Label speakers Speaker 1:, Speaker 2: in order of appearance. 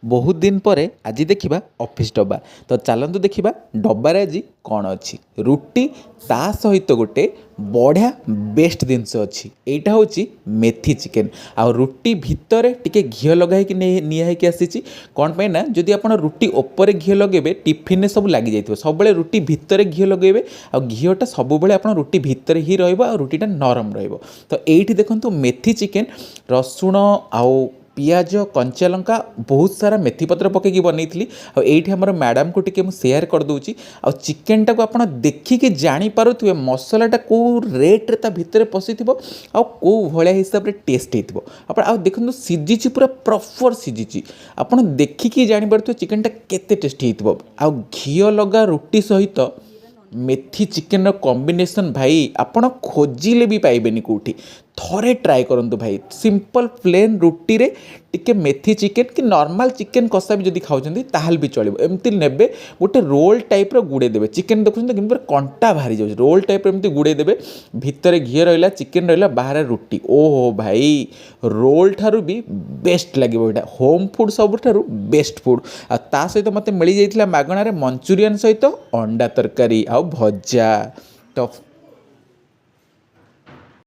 Speaker 1: बहुत दिन पर आज देखा ऑफिस डब्बा तो चलतु देखा डब्बार आज कौन अच्छी रुटी ता सहित गोटे बढ़िया बेस्ट जिनस अच्छी यहाँ हूँ मेथी चिकेन आ रुटी भितर टिके घी लगाई निहाई आसी कौन पे ना जदि आप रुटी ओपर घी लगे टिफिन सब लग जाए सब रुटी भितर घी लगे आ घीटा सब आप रुटी भितर ही रुटीटा नरम तो ये देखो मेथी चिकेन रसुण आउ पियाज कंचा लंका बहुत सारा मेथी पत्र पकईकि बनई आईठी आम मैडम को टिके सेयार करदे आ चिकेन टाक आप देखिकी जापे मसलाटा कौ रेट्रे ता भितर पशि आ कौ भाया हिसाब से टेस्ट होता आप देखो सीझी पूरा प्रॉपर सीझी आप देखिकी जापर चिकेनटा केते टेस्टी हो घी लगा रुटी सहित मेथी चिकेन कॉम्बिनेशन भाई आपड़ खोजिले भी पाइबेनी कौटी थोड़े ट्राए करूँ भाई सिंपल प्लेन रुटी रे टिके मेथी चिकेन कि नॉर्मल चिकेन कषा भी जब खाऊँ ताल भी चलो एमती ने गोटे रोल टाइप गुड़े देवे चिकेन देखुं कि कंटा बाहरी जाऊँ रोल टाइप एमती गुड़े देवे भितर घी रहा चिकेन रहा बाहर रुटी ओहो भाई रोल ठारू भी बेस्ट लगे यहाँ होम फूड सब बेस्ट फूड आ सहित मत मिल जाता मगणार मंचूरियन सहित अंडा तरकारी आ भजा तो